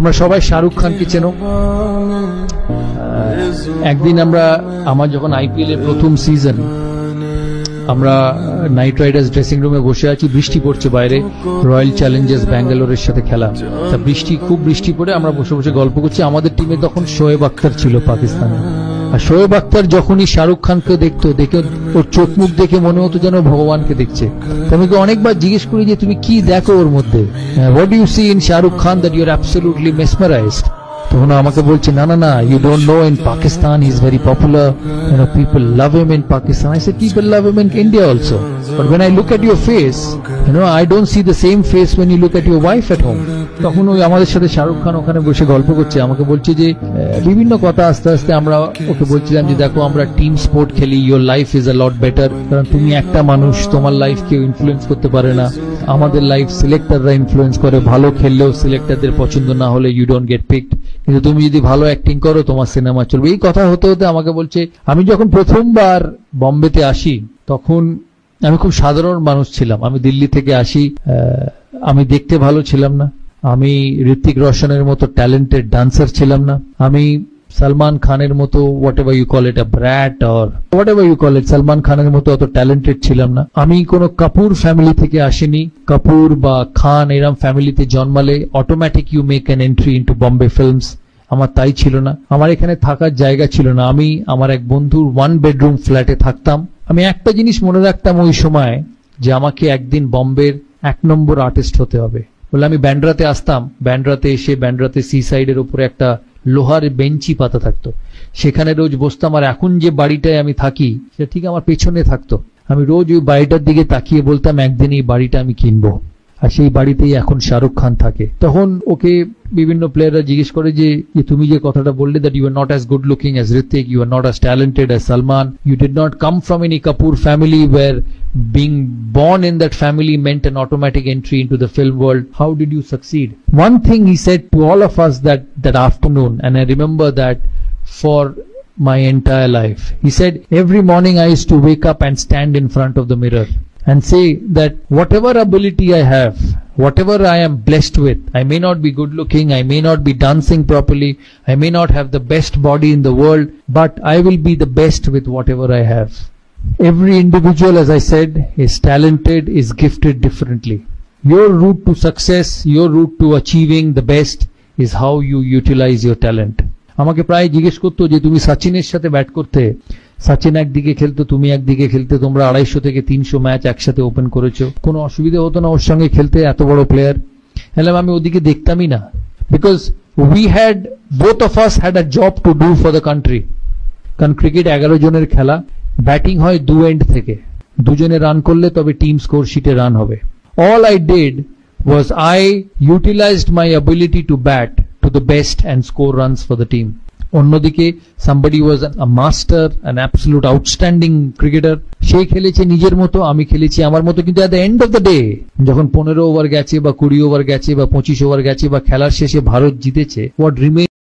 তোমরা সবাই শাহরুখ খানকে চেনো। একদিন আমরা আমার যখন আইপিএল এর প্রথম সিজন, আমরা নাইট রাইডার্স ড্রেসিং রুমে বসে আছি, বৃষ্টি পড়ছে বাইরে, রয়্যাল চ্যালেঞ্জার্স ব্যাঙ্গালোরের সাথে খেলা। তা খুব বৃষ্টি পড়ে আমরা বসে বসে গল্প করছি। আমাদের টিমে তখন শোয়েব আখতার ছিল পাকিস্তানে। আর শোয়েব আখতার যখনই শাহরুখ খানকে দেখতো, দেখে ওর চোখ মুখ দেখে মনে হতো যেন ভগবানকে দেখছে। আমি অনেকবার জিজ্ঞেস করি যে তুমি কি দেখো ওর মধ্যে, what you see in Shahrukh Khan that you are absolutely mesmerised. তখন আমাকে বলছে না না না, you don't know, in Pakistan he is very popular, people love him in Pakistan. I said people love him in India also, but when I look at your face, I don't see the same face when you look at your wife at home. তখন ওই আমাদের সাথে শাহরুখ খান ওখানে বসে গল্প করছে, আমাকে বলছে যে বিভিন্ন কথা। আস্তে আস্তে আমরা ওকে বলছিলাম যে দেখো আমরা টিম স্পোর্ট খেলি, your life is a lot better, কারণ তুমি একটা মানুষ, তোমার লাইফ কেউ ইনফ্লুয়েন্স করতে পারে না। আমাদের লাইফ সিলেক্টররা ইনফ্লুয়েন্স করে, ভালো খেললেও সিলেক্টরদের পছন্দ না হলে ইউ ডোন্ট গেট পিকড, কিন্তু তুমি যদি ভালো অ্যাক্টিং করো তোমার সিনেমা চলবে। এই কথা হতে হতে আমাকে বলছে আমি যখন প্রথমবার বম্বেতে আসি তখন আমি খুব সাধারণ মানুষ ছিলাম। আমি দিল্লি থেকে আসি, আমি দেখতে ভালো ছিলাম না, আমি ঋত্বিক রোশনের মতো ট্যালেন্টেড ডান্সার ছিলাম না, আমি সলমান খানের মতো whatever you call it a brat or whatever you call it, Salman খানের মতো অত ট্যালেন্টেড ছিলাম না। আমি কোনো কাপুর ফ্যামিলি থেকে আসিনি। কাপুর বা খান এরম ফ্যামিলিতে জন্মালে automatic you make an entry into Bombay films. আমার তাই ছিল না, আমার এখানে থাকার জায়গা ছিল না। আমি আমার এক বন্ধুর 1 বেডরুম ফ্ল্যাটে থাকতাম। আমি একটা জিনিস মনে রাখতাম ওই সময়, যে আমাকে একদিন বম্বের 1 নম্বর আর্টিস্ট হতে হবে বলে আমি ব্যান্ড্রাতে আসতাম। ব্যান্ড্রাতে এসে ব্যান্ড্রাতে সি সাইডের উপরে একটা লোহার বেঞ্চি পাতা থাকতো, সেখানে রোজ বসতাম। আর এখন যে বাড়িটায় আমি থাকি সেটা ঠিক আমার পেছনে থাকতো। আমি রোজ ওই বাড়িটার দিকে তাকিয়ে বলতাম একদিন এই বাড়িটা আমি কিনবো। আর সেই বাড়িতেই এখন শাহরুখ খান থাকে। তখন ওকে বিভিন্ন প্লেয়াররা জিজ্ঞেস করে যে তুমি যে কথাটা বললে, that you are not as good looking as Hrithik, you are not as talented as Salman, you did not come from any Kapoor family where being born in that family meant an automatic entry into the film world. How did you succeed? One thing he said to all of us that afternoon, and I remember that for my entire life. He said every morning I used to wake up and stand in front of the mirror and say that whatever ability I have, whatever I am blessed with, I may not be good looking, I may not be dancing properly, I may not have the best body in the world, but I will be the best with whatever I have. Every individual, as I said, is talented, is gifted differently. Your route to success, your route to achieving the best is how you utilize your talent. আমাকে প্রায় জিজ্ঞেস করতো যে তুমি সচিনের সাথে bat করতে, সচিন একদিকে খেলতো, তুমি একদিকে খেলতে, তোমরা 250 থেকে 300 ম্যাচ একসাথে ওপেন করেছো, কোনো অসুবিধা হতো না ওর সঙ্গে খেলতে, এত বড় প্লেয়ার। হ্যাঁ, আমি ওদিকে দেখতামই না, because both of us had a job to do for the country. কারণ ক্রিকেট 11 জনের খেলা, ব্যাটিং হয় 2 এন্ড থেকে, দুজনে রান করলে তবে টিম স্কোর শিটে রান হবে। All I did was I utilized my ability to bat to the best and score runs for the team. অন্যদিকে somebody was a master, an absolute outstanding cricketer. সে খেলেছে নিজের মতো, আমি খেলেছি আমার মতো, কিন্তু at the end of the day যখন 15 ওভার গেছে বা 20 ওভার গেছে বা 25 ওভার গেছে বা খেলার শেষে ভারত জিতেছে, what remains